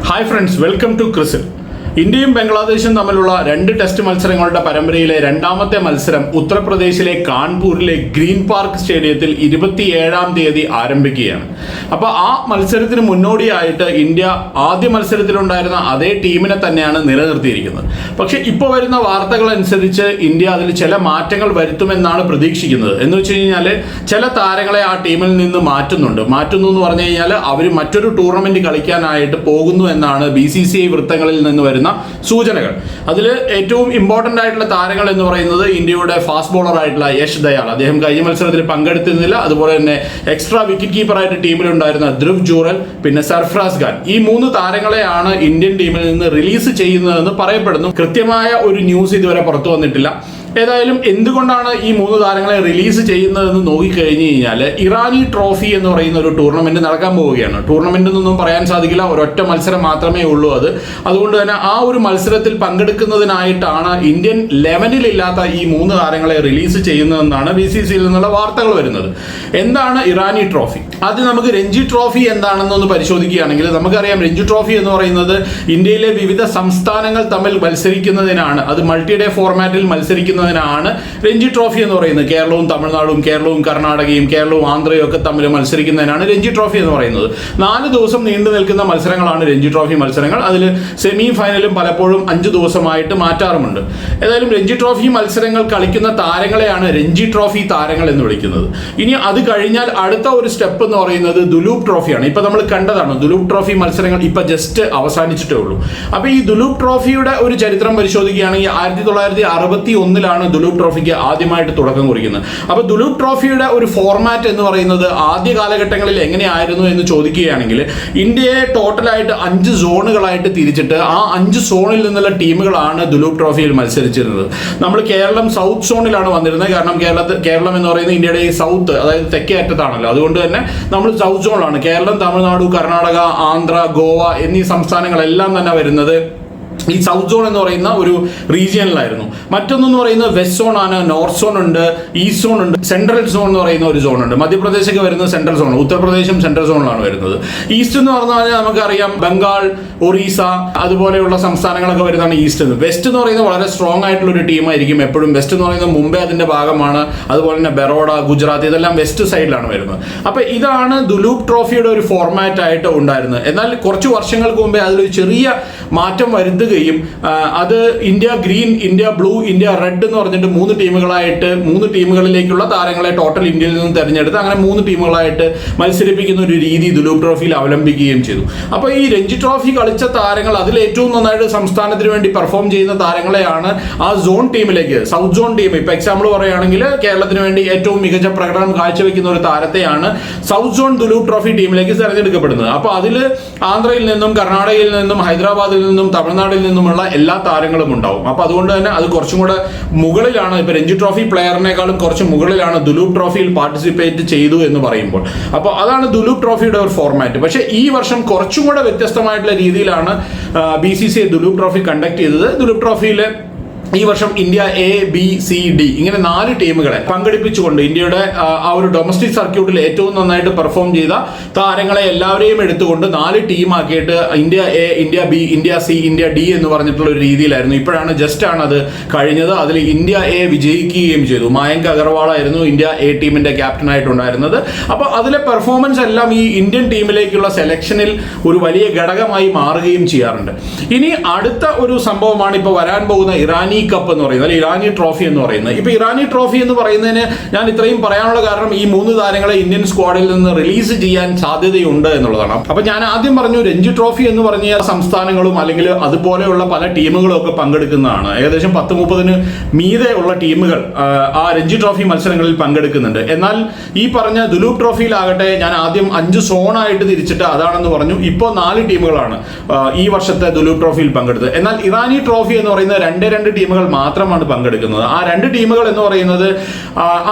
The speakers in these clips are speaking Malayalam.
Hi friends, welcome to CRISIL. ഇന്ത്യയും ബംഗ്ലാദേശും തമ്മിലുള്ള 2 ടെസ്റ്റ് മത്സരങ്ങളുടെ പരമ്പരയിലെ രണ്ടാമത്തെ മത്സരം ഉത്തർപ്രദേശിലെ കാൺപൂരിലെ ഗ്രീൻ പാർക്ക് സ്റ്റേഡിയത്തിൽ 27-ാം തീയതി ആരംഭിക്കുകയാണ്. അപ്പോൾ ആ മത്സരത്തിന് മുന്നോടിയായിട്ട് ഇന്ത്യ ആദ്യ മത്സരത്തിലുണ്ടായിരുന്ന അതേ ടീമിനെ തന്നെയാണ് നിലനിർത്തിയിരിക്കുന്നത്. പക്ഷേ ഇപ്പോൾ വരുന്ന വാർത്തകൾ അനുസരിച്ച് ഇന്ത്യ അതിൽ ചില മാറ്റങ്ങൾ വരുത്തുമെന്നാണ് പ്രതീക്ഷിക്കുന്നത്. എന്ന് വെച്ച് കഴിഞ്ഞാൽ ചില താരങ്ങളെ ആ ടീമിൽ നിന്ന് മാറ്റുന്നു എന്ന് പറഞ്ഞു കഴിഞ്ഞാൽ അവർ മറ്റൊരു ടൂർണമെന്റ് കളിക്കാനായിട്ട് പോകുന്നു എന്നാണ് BCCI വൃത്തങ്ങളിൽ നിന്ന് വരുന്ന സൂചനകൾ. അതിൽ ഏറ്റവും ഇമ്പോർട്ടന്റ് ആയിട്ടുള്ള താരങ്ങൾ എന്ന് പറയുന്നത് ഇന്ത്യയുടെ ഫാസ്റ്റ് ബോളർ ആയിട്ടുള്ള യശ് ദയാൽ. അദ്ദേഹം കഴിഞ്ഞ മത്സരത്തിൽ പങ്കെടുത്തിരുന്നില്ല. അതുപോലെ തന്നെ എക്സ്ട്രാ വിക്കറ്റ് കീപ്പറായിട്ട് ടീമിലുണ്ടായിരുന്ന ധ്രുവ് ജൂറൽ, പിന്നെ സർഫറാസ് ഖാൻ. ഈ 3 താരങ്ങളെയാണ് ഇന്ത്യൻ ടീമിൽ നിന്ന് റിലീസ് ചെയ്യുന്നതെന്ന് പറയപ്പെടുന്നു. കൃത്യമായ ഒരു ന്യൂസ് ഇതുവരെ പുറത്തു വന്നിട്ടില്ല. ഏതായാലും എന്തുകൊണ്ടാണ് ഈ 3 താരങ്ങളെ റിലീസ് ചെയ്യുന്നതെന്ന് നോക്കിക്കഴിഞ്ഞു കഴിഞ്ഞാൽ ഇറാനി ട്രോഫി എന്ന് പറയുന്ന ഒരു ടൂർണമെന്റ് നടക്കാൻ പോവുകയാണ്. ടൂർണമെന്റ് എന്നൊന്നും പറയാൻ സാധിക്കില്ല, ഒരൊറ്റ മത്സരം മാത്രമേ ഉള്ളൂ അതുകൊണ്ട് തന്നെ ആ ഒരു മത്സരത്തിൽ പങ്കെടുക്കുന്നതിനായിട്ടാണ് ഇന്ത്യൻ 11-ൽ ഇല്ലാത്ത ഈ 3 താരങ്ങളെ റിലീസ് ചെയ്യുന്നതെന്നാണ് BCCIയിൽ നിന്നുള്ള വാർത്തകൾ വരുന്നത്. എന്താണ് ഇറാനി ട്രോഫി? ആദ്യം നമുക്ക് രഞ്ജി ട്രോഫി എന്താണെന്നൊന്ന് പരിശോധിക്കുകയാണെങ്കിൽ നമുക്കറിയാം, രഞ്ജി ട്രോഫി എന്ന് പറയുന്നത് ഇന്ത്യയിലെ വിവിധ സംസ്ഥാനങ്ങൾ തമ്മിൽ മത്സരിക്കുന്നതിനാണ്. അത് മൾട്ടി ഡേ ഫോർമാറ്റിൽ മത്സരിക്കുന്നതിനാണ് രഞ്ജി ട്രോഫി എന്ന് പറയുന്നത്. കേരളവും തമിഴ്നാടും, കേരളവും കർണാടകയും, കേരളവും ആന്ധ്രയും ഒക്കെ തമ്മിൽ മത്സരിക്കുന്നതിനാണ് രഞ്ജി ട്രോഫി എന്ന് പറയുന്നത്. 4 ദിവസം നീണ്ടു നിൽക്കുന്ന മത്സരങ്ങളാണ് രഞ്ജി ട്രോഫി മത്സരങ്ങൾ. അതിൽ സെമി ഫൈനലും പലപ്പോഴും 5 ദിവസമായിട്ട് മാറ്റാറുമുണ്ട്. ഏതായാലും രഞ്ജി ട്രോഫി മത്സരങ്ങൾ കളിക്കുന്ന താരങ്ങളെയാണ് രഞ്ജി ട്രോഫി താരങ്ങൾ എന്ന് വിളിക്കുന്നത്. ഇനി അത് കഴിഞ്ഞാൽ അടുത്ത ഒരു സ്റ്റെപ്പ് എന്ന് പറയുന്നത് ദുലൂപ് ട്രോഫിയാണ്. ഇപ്പൊ നമ്മൾ കണ്ടതാണ്, ദുലൂപ് ട്രോഫി മത്സരങ്ങൾ ഇപ്പൊ ജസ്റ്റ് അവസാനിച്ചിട്ടേ ഉള്ളൂ. അപ്പൊ ഈ ദുലൂപ് ട്രോഫിയുടെ ഒരു ചരിത്രം പരിശോധിക്കുകയാണെങ്കിൽ 1961 ദുലൂപ് ട്രോഫിക്ക് ആദ്യമായിട്ട് തുടക്കം കുറിക്കുന്നത്. അപ്പൊ ദുലൂപ് ട്രോഫിയുടെ ഒരു ഫോർമാറ്റ് എന്ന് പറയുന്നത് ആദ്യ കാലഘട്ടങ്ങളിൽ എങ്ങനെയായിരുന്നു എന്ന് ചോദിക്കുകയാണെങ്കിൽ ഇന്ത്യയെ ടോട്ടലായിട്ട് 5 സോണുകളായിട്ട് തിരിച്ചിട്ട് ആ 5 സോണിൽ നിന്നുള്ള ടീമുകളാണ് ദുലൂപ് ട്രോഫിയിൽ മത്സരിച്ചിരുന്നത്. നമ്മൾ കേരളം സൗത്ത് സോണിലാണ് വന്നിരുന്നത്. കാരണം കേരളം എന്ന് പറയുന്നത് ഇന്ത്യയുടെ ഈ സൗത്ത്, അതായത് തെക്കേ അറ്റത്താണല്ലോ. അതുകൊണ്ട് തന്നെ നമ്മൾ സൗത്ത് സോണിലാണ്. കേരളം, തമിഴ്നാട്, കർണാടക, ആന്ധ്ര, ഗോവ എന്നീ സംസ്ഥാനങ്ങളെല്ലാം തന്നെ വരുന്നത് ഈ സൗത്ത് സോൺ എന്ന് പറയുന്ന ഒരു റീജിയനിലായിരുന്നു. മറ്റൊന്നെന്ന് പറയുന്നത് വെസ്റ്റ് സോൺ ആണ്, നോർത്ത് സോൺ ഉണ്ട്, ഈസ്റ്റ് സോൺ ഉണ്ട്, സെൻട്രൽ സോൺ എന്ന് പറയുന്ന ഒരു സോൺ ഉണ്ട്. മധ്യപ്രദേശൊക്കെ വരുന്നത് സെൻട്രൽ സോൺ, ഉത്തർപ്രദേശും സെൻട്രൽ സോണിലാണ് വരുന്നത്. ഈസ്റ്റ് എന്ന് പറഞ്ഞു കഴിഞ്ഞാൽ നമുക്കറിയാം ബംഗാൾ, ഒറീസ അതുപോലെയുള്ള സംസ്ഥാനങ്ങളൊക്കെ വരുന്നതാണ് ഈസ്റ്റ് എന്ന്. വെസ്റ്റ് എന്ന് പറയുന്നത് വളരെ സ്ട്രോങ് ആയിട്ടുള്ള ഒരു ടീമായിരിക്കും എപ്പോഴും. വെസ്റ്റ് എന്ന് പറയുന്നത് മുംബൈ അതിന്റെ ഭാഗമാണ്. അതുപോലെ തന്നെ ബറോഡ, ഗുജറാത്ത് ഇതെല്ലാം വെസ്റ്റ് സൈഡിലാണ് വരുന്നത്. അപ്പൊ ഇതാണ് ദുലൂപ് ട്രോഫിയുടെ ഒരു ഫോർമാറ്റ് ആയിട്ട് ഉണ്ടായിരുന്നത്. എന്നാൽ കുറച്ച് വർഷങ്ങൾക്ക് മുമ്പേ അതിലൊരു ചെറിയ മാറ്റം വരുത്തുകയും അത് India green, India blue, India red എന്ന് പറഞ്ഞിട്ട് 3 ടീമുകളായിട്ട് 3 ടീമുകളിലേക്കുള്ള താരങ്ങളെ ടോട്ടൽ ഇന്ത്യയിൽ നിന്ന് തെരഞ്ഞെടുത്ത് അങ്ങനെ 3 ടീമുകളായിട്ട് മത്സരിപ്പിക്കുന്ന ഒരു രീതി ദുലൂപ് ട്രോഫിയിൽ അവലംബിക്കുകയും ചെയ്തു. അപ്പോൾ ഈ രഞ്ജി ട്രോഫി കളിച്ച താരങ്ങൾ അതിൽ ഏറ്റവും നന്നായിട്ട് സംസ്ഥാനത്തിന് വേണ്ടി പെർഫോം ചെയ്യുന്ന താരങ്ങളെയാണ് ആ സോൺ ടീമിലേക്ക്, സൗത്ത് സോൺ ടീം, ഇപ്പൊ എക്സാമ്പിൾ പറയുകയാണെങ്കിൽ കേരളത്തിന് വേണ്ടി ഏറ്റവും മികച്ച പ്രകടനം കാഴ്ചവെക്കുന്ന ഒരു താരത്തെയാണ് സൗത്ത് സോൺ ദുലൂപ് ട്രോഫി ടീമിലേക്ക് തെരഞ്ഞെടുക്കപ്പെടുന്നത്. അപ്പോൾ അതിൽ ആന്ധ്രയിൽ നിന്നും, കർണാടകയിൽ നിന്നും, ഹൈദരാബാദിൽ നിന്നും, തമിഴ്നാട്ടിൽ നിന്നുമുള്ള എല്ലാ താരങ്ങളും ഉണ്ടാവും. അപ്പൊ അതുകൊണ്ട് തന്നെ അത് കുറച്ചും കൂടെ മുകളിലാണ്. ഇപ്പൊ രഞ്ജി ട്രോഫി പ്ലെയറിനേക്കാളും കുറച്ച് മുകളിലാണ് ദുലൂപ് ട്രോഫിയിൽ പാർട്ടിസിപ്പേറ്റ് ചെയ്തു എന്ന് പറയുമ്പോൾ. അപ്പോൾ അതാണ് ദുലൂപ് ട്രോഫിയുടെ ഒരു ഫോർമാറ്റ്. പക്ഷേ ഈ വർഷം കുറച്ചും കൂടെ വ്യത്യസ്തമായിട്ടുള്ള രീതിയിലാണ് BCCI ദുലൂപ് ട്രോഫി കണ്ടക്ട് ചെയ്തത്. ദുലൂപ് ട്രോഫിയിൽ ഈ വർഷം India A, B, C, D ഇങ്ങനെ 4 ടീമുകളെ പങ്കെടുപ്പിച്ചുകൊണ്ട് ഇന്ത്യയുടെ ആ ഒരു ഡൊമസ്റ്റിക് സർക്യൂട്ടിൽ ഏറ്റവും നന്നായിട്ട് പെർഫോം ചെയ്ത താരങ്ങളെ എല്ലാവരെയും എടുത്തുകൊണ്ട് 4 ടീമാക്കിയിട്ട് India A, India B, India C, India D എന്ന് പറഞ്ഞിട്ടുള്ള ഒരു രീതിയിലായിരുന്നു. ഇപ്പോഴാണ് ജസ്റ്റ് ആണ് അത് കഴിഞ്ഞത്. അതിൽ ഇന്ത്യ A വിജയിക്കുകയും ചെയ്തു. മയങ്ക് അഗർവാൾ ആയിരുന്നു ഇന്ത്യ A ടീമിന്റെ ക്യാപ്റ്റൻ ആയിട്ടുണ്ടായിരുന്നത്. അപ്പോൾ അതിലെ പെർഫോമൻസ് എല്ലാം ഈ ഇന്ത്യൻ ടീമിലേക്കുള്ള സെലക്ഷനിൽ ഒരു വലിയ ഘടകമായി മാറുകയും ചെയ്യാറുണ്ട്. ഇനി അടുത്ത ഒരു സംഭവമാണ് ഇപ്പോൾ വരാൻ പോകുന്ന ഇറാനി കപ്പ് എന്ന് പറയുന്നത്, ഇറാനി ട്രോഫി എന്ന് പറയുന്നത്. ഇപ്പൊ ഇറാനി ട്രോഫി എന്ന് പറയുന്നതിന് ഞാൻ ഇത്രയും പറയാനുള്ള കാരണം ഈ 3 താരങ്ങളെ ഇന്ത്യൻ സ്ക്വാഡിൽ നിന്ന് റിലീസ് ചെയ്യാൻ സാധ്യതയുണ്ട് എന്നുള്ളതാണ്. അപ്പൊ ഞാൻ ആദ്യം പറഞ്ഞു, രഞ്ജി ട്രോഫി എന്ന് പറഞ്ഞ സംസ്ഥാനങ്ങളും അല്ലെങ്കിൽ അതുപോലെയുള്ള പല ടീമുകളും ഒക്കെ പങ്കെടുക്കുന്നതാണ്. ഏകദേശം 10-30 മീതെ ഉള്ള ടീമുകൾ ആ രഞ്ജി ട്രോഫി മത്സരങ്ങളിൽ പങ്കെടുക്കുന്നുണ്ട്. എന്നാൽ ഈ പറഞ്ഞ ദുലൂപ് ട്രോഫിയിലാകട്ടെ ഞാൻ ആദ്യം 5 സോണായിട്ട് തിരിച്ചിട്ട് അതാണെന്ന് പറഞ്ഞു. ഇപ്പോൾ 4 ടീമുകളാണ് ഈ വർഷത്തെ ദുലൂപ് ട്രോഫിയിൽ പങ്കെടുത്തത്. എന്നാൽ ഇറാനി ട്രോഫി എന്ന് പറയുന്നത് 2 ടീമുകൾ ടീമുകൾ മാത്രമാണ് പങ്കെടുക്കുന്നത്. ആ 2 ടീമുകൾ എന്ന് പറയുന്നത്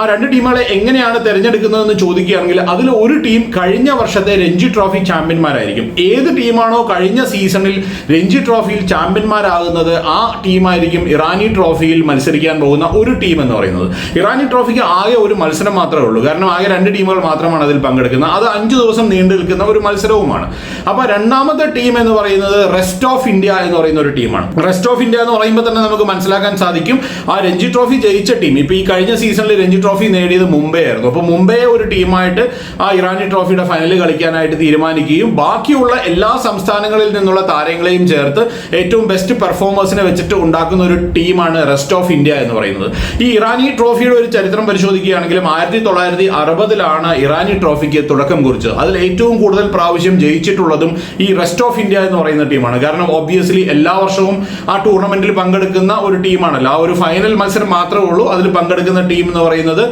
ആ 2 ടീമുകളെ എങ്ങനെയാണ് തിരഞ്ഞെടുക്കുന്നതെന്ന് ചോദിക്കുകയാണെങ്കിൽ അതിൽ ഒരു ടീം കഴിഞ്ഞ വർഷത്തെ രഞ്ജി ട്രോഫി ചാമ്പ്യന്മാരായിരിക്കും. ഏത് ടീമാണോ കഴിഞ്ഞ സീസണിൽ രഞ്ജി ട്രോഫിയിൽ ചാമ്പ്യന്മാരാകുന്നത് ആ ടീമായിരിക്കും ഇറാനി ട്രോഫിയിൽ മത്സരിക്കാൻ പോകുന്ന ഒരു ടീം എന്ന് പറയുന്നത്. ഇറാനി ട്രോഫിക്ക് ആകെ ഒരു മത്സരം മാത്രമേ ഉള്ളൂ, കാരണം ആകെ 2 ടീമുകൾ മാത്രമാണ് അതിൽ പങ്കെടുക്കുന്നത്. അത് 5 ദിവസം നീണ്ടു നിൽക്കുന്ന ഒരു മത്സരവുമാണ്. അപ്പൊ രണ്ടാമത്തെ ടീം എന്ന് പറയുന്നത് റെസ്റ്റ് ഓഫ് ഇന്ത്യ എന്ന് പറയുന്ന ഒരു ടീമാണ്. റെസ്റ്റ് ഓഫ് ഇന്ത്യ എന്ന് പറയുമ്പോൾ തന്നെ നമുക്ക് മനസ്സിലാക്കാൻ സാധിക്കും ആ രഞ്ജി ട്രോഫി ജയിച്ച ടീം ഇപ്പൊ ഈ കഴിഞ്ഞ സീസണിൽ രഞ്ജി ട്രോഫി നേടിയത് മുംബൈ ആയിരുന്നു. അപ്പൊ മുംബൈ ഒരു ടീമായിട്ട് ആ ഇറാനി ട്രോഫിയുടെ ഫൈനൽ കളിക്കാനായിട്ട് തീരുമാനിക്കുകയും ബാക്കിയുള്ള എല്ലാ സംസ്ഥാനങ്ങളിൽ നിന്നുള്ള താരങ്ങളെയും ചേർത്ത് ഏറ്റവും ബെസ്റ്റ് പെർഫോമേഴ്സിനെ വെച്ചിട്ട് ഉണ്ടാക്കുന്ന ഒരു ടീമാണ് റെസ്റ്റ് ഓഫ് ഇന്ത്യ എന്ന് പറയുന്നത്. ഈ ഇറാനി ട്രോഫിയുടെ ഒരു ചരിത്രം പരിശോധിക്കുകയാണെങ്കിലും 1960-ലാണ് ഇറാനി ട്രോഫിക്ക് തുടക്കം കുറിച്ചത്. അതിൽ ഏറ്റവും കൂടുതൽ പ്രാവശ്യം ജയിച്ചിട്ടുള്ളതും ഈ റെസ്റ്റ് ഓഫ് ഇന്ത്യ എന്ന് പറയുന്ന ടീമാണ്. കാരണം ഒബ്വിയസ്ലി എല്ലാ വർഷവും ആ ടൂർണമെന്റിൽ പങ്കെടുക്കുന്ന ഒരു ടീമാണല്ലോ. ആ ഒരു ഫൈനൽ മത്സരം മാത്രമേ ഉള്ളൂ അതിൽ പങ്കെടുക്കുന്ന ടീം എന്ന് പറയുന്നത്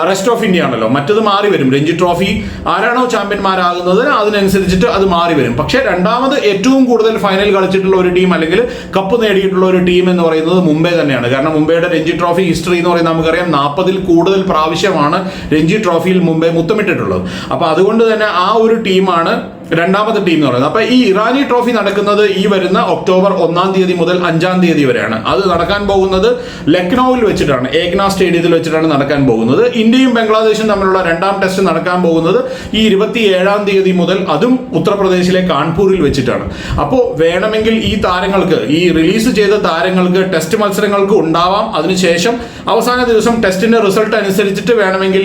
റെസ്റ്റ് ഓഫ് ഇന്ത്യ ആണല്ലോ. മറ്റത് മാറി വരും. രഞ്ജി ട്രോഫി ആരാണോ ചാമ്പ്യന്മാരാകുന്നത് അതിനനുസരിച്ചിട്ട് അത് മാറി വരും. പക്ഷേ രണ്ടാമത് ഏറ്റവും കൂടുതൽ ഫൈനൽ കളിച്ചിട്ടുള്ള ഒരു ടീം അല്ലെങ്കിൽ കപ്പ് നേടിയിട്ടുള്ള ഒരു ടീം എന്ന് പറയുന്നത് മുംബൈ തന്നെയാണ്. കാരണം മുംബൈയുടെ രഞ്ജി ട്രോഫി ഹിസ്റ്ററി എന്ന് പറയുന്നത് നമുക്കറിയാം 40-ൽ കൂടുതൽ പ്രാവശ്യമാണ് രഞ്ജി ട്രോഫിയിൽ മുംബൈ മുത്തമിട്ടിട്ടുള്ളത്. അപ്പൊ അതുകൊണ്ട് തന്നെ ആ ഒരു ടീമാണ് രണ്ടാമത്തെ ടീം എന്ന് പറയുന്നത്. അപ്പൊ ഈ ഇറാനി ട്രോഫി നടക്കുന്നത് ഈ വരുന്ന ഒക്ടോബർ 1-ാം തീയതി മുതൽ 5-ാം തീയതി വരെയാണ്. അത് നടക്കാൻ പോകുന്നത് ലക്നൌവിൽ വെച്ചിട്ടാണ്, ഏക്നാ സ്റ്റേഡിയത്തിൽ വെച്ചിട്ടാണ് നടക്കാൻ പോകുന്നത്. ഇന്ത്യയും ബംഗ്ലാദേശും തമ്മിലുള്ള 2-ാം ടെസ്റ്റ് നടക്കാൻ പോകുന്നത് ഈ 27-ാം തീയതി മുതൽ, അതും ഉത്തർപ്രദേശിലെ കാൺപൂരിൽ വെച്ചിട്ടാണ്. അപ്പോൾ വേണമെങ്കിൽ ഈ താരങ്ങൾക്ക്, ഈ റിലീസ് ചെയ്ത താരങ്ങൾക്ക് ടെസ്റ്റ് മത്സരങ്ങൾക്ക് ഉണ്ടാവാം. അതിനുശേഷം അവസാന ദിവസം ടെസ്റ്റിന്റെ റിസൾട്ട് അനുസരിച്ചിട്ട് വേണമെങ്കിൽ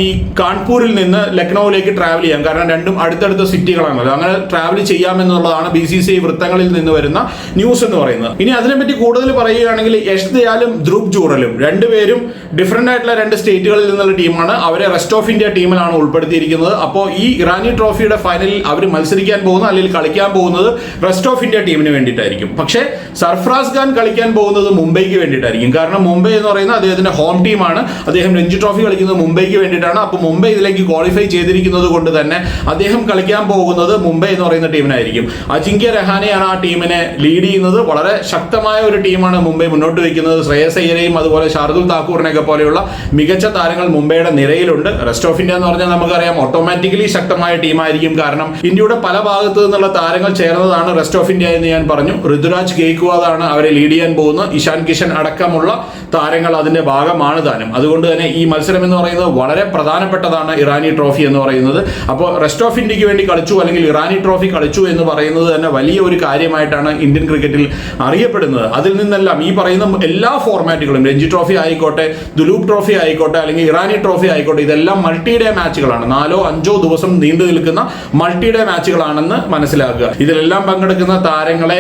ഈ കാൺപൂരിൽ നിന്ന് ലക്നൌവിലേക്ക് ട്രാവൽ ചെയ്യാം. കാരണം രണ്ടും അടുത്തടുത്ത സിറ്റികളാണല്ലോ. അങ്ങനെ ട്രാവൽ ചെയ്യാമെന്നുള്ളതാണ് BCCI വൃത്തങ്ങളിൽ നിന്ന് വരുന്ന ന്യൂസ് എന്ന് പറയുന്നത്. ഇനി അതിനെപ്പറ്റി കൂടുതൽ പറയുകയാണെങ്കിൽ യശ് ദയാലും ധ്രുവ് ജൂറലും രണ്ടുപേരും ഡിഫറെന്റ് ആയിട്ടുള്ള 2 സ്റ്റേറ്റുകളിൽ നിന്നുള്ള ടീമാണ്. അവരെ റെസ്റ്റ് ഓഫ് ഇന്ത്യ ടീമിലാണ് ഉൾപ്പെടുത്തിയിരിക്കുന്നത്. അപ്പോൾ ഈ ഇറാനി ട്രോഫിയുടെ ഫൈനലിൽ അവർ മത്സരിക്കാൻ പോകുന്നത് അല്ലെങ്കിൽ കളിക്കാൻ പോകുന്നത് റെസ്റ്റ് ഓഫ് ഇന്ത്യ ടീമിന് വേണ്ടിയിട്ടായിരിക്കും. പക്ഷേ സർഫറാസ് ഖാൻ കളിക്കാൻ പോകുന്നത് മുംബൈക്ക് വേണ്ടിയിട്ടായിരിക്കും. കാരണം മുംബൈ എന്ന് പറയുന്നത് അദ്ദേഹത്തിന്റെ ഹോം ടീമാണ്. അദ്ദേഹം രഞ്ജി ട്രോഫി കളിക്കുന്നത് മുംബൈക്ക് വേണ്ടിയിട്ടാണ്. അപ്പോൾ മുംബൈ ഇതിലേക്ക് ക്വാളിഫൈ ചെയ്തിരിക്കുന്നത് കൊണ്ട് തന്നെ അദ്ദേഹം കളിക്കാൻ പോകുന്നത് മുംബൈ എന്ന് പറയുന്ന ടീമിനായിരിക്കും. അജിങ്ക്യ രഹാനെയാണ് ആ ടീമിനെ ലീഡ് ചെയ്യുന്നത്. വളരെ ശക്തമായ ഒരു ടീമാണ് മുംബൈ മുന്നോട്ട് വയ്ക്കുന്നത്. ശ്രേയസ് അയ്യരെയും അതുപോലെ ഷാർദുൽ താക്കൂറിനെയൊക്കെ പോലെയുള്ള മികച്ച താരങ്ങൾ മുംബൈയുടെ നിരയിലുണ്ട്. റെസ്റ്റ് ഓഫ് ഇന്ത്യ എന്ന് പറഞ്ഞാൽ നമുക്കറിയാം ഓട്ടോമാറ്റിക്കലി ശക്തമായ ടീമായിരിക്കും. കാരണം ഇന്ത്യയുടെ പല ഭാഗത്തു നിന്നുള്ള താരങ്ങൾ ചേർന്നതാണ് റെസ്റ്റ് ഓഫ് ഇന്ത്യ എന്ന് ഞാൻ പറഞ്ഞു. ഋതുരാജ് ഗെയ്ക്വാദാണ് അവരെ ലീഡ് ചെയ്യാൻ പോകുന്നത്. ഇഷാൻ കിഷൻ അടക്കമുള്ള താരങ്ങൾ അതിന്റെ ഭാഗമാണ് താനും. അതുകൊണ്ട് തന്നെ ഈ മത്സരം എന്ന് പറയുന്നത് വളരെ പ്രധാനപ്പെട്ടതാണ്, ഇറാനി ട്രോഫി എന്ന് പറയുന്നത്. അപ്പോൾ റെസ്റ്റ് ഓഫ് ഇന്ത്യക്ക് വേണ്ടി കളിച്ചു അല്ലെങ്കിൽ ഇറാനി ട്രോഫി കളിച്ചു എന്ന് പറയുന്നത് തന്നെ വലിയ ഒരു കാര്യമായിട്ടാണ് ഇന്ത്യൻ ക്രിക്കറ്റിൽ അറിയപ്പെടുന്നത്. അതിൽ നിന്നെല്ലാം ഈ പറയുന്ന എല്ലാ ഫോർമാറ്റുകളും, രഞ്ജി ട്രോഫി ആയിക്കോട്ടെ, ദുലൂപ് ട്രോഫി ആയിക്കോട്ടെ, അല്ലെങ്കിൽ ഇറാനി ട്രോഫി ആയിക്കോട്ടെ, ഇതെല്ലാം മൾട്ടി ഡേ മാച്ചുകളാണ്. 4-5 ദിവസം നീണ്ടു നിൽക്കുന്ന മൾട്ടി ഡേ മാച്ചുകളാണെന്ന് മനസ്സിലാക്കുക. ഇതിലെല്ലാം പങ്കെടുക്കുന്ന താരങ്ങളെ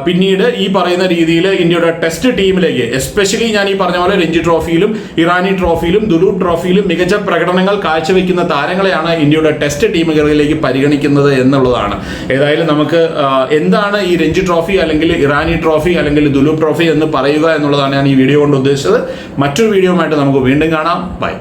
പിന്നീട് ഈ പറയുന്ന രീതിയിൽ ഇന്ത്യയുടെ ടെസ്റ്റ് ടീമിലേക്ക്, എസ്പെഷ്യലി ഞാൻ ഈ പറഞ്ഞ പോലെ രഞ്ജി ട്രോഫിയിലും ഇറാനി ട്രോഫിയിലും ദുലൂപ് ട്രോഫിയിലും മികച്ച പ്രകടനങ്ങൾ കാഴ്ചവെക്കുന്ന താരങ്ങളെയാണ് ഇന്ത്യയുടെ ടെസ്റ്റ് ടീമുകളിലേക്ക് പരിഗണിക്കുന്നത് എന്നുള്ളതാണ്. ഏതായാലും നമുക്ക് എന്താണ് ഈ രഞ്ജി ട്രോഫി അല്ലെങ്കിൽ ഇറാനി ട്രോഫി അല്ലെങ്കിൽ ദുലൂപ് ട്രോഫി എന്ന് പറയുക എന്നുള്ളതാണ് ഞാൻ ഈ വീഡിയോ കൊണ്ട് ഉദ്ദേശിച്ചത്. മറ്റൊരു വീഡിയോയുമായിട്ട് നമുക്ക് വീണ്ടും കാണാം. ബൈ.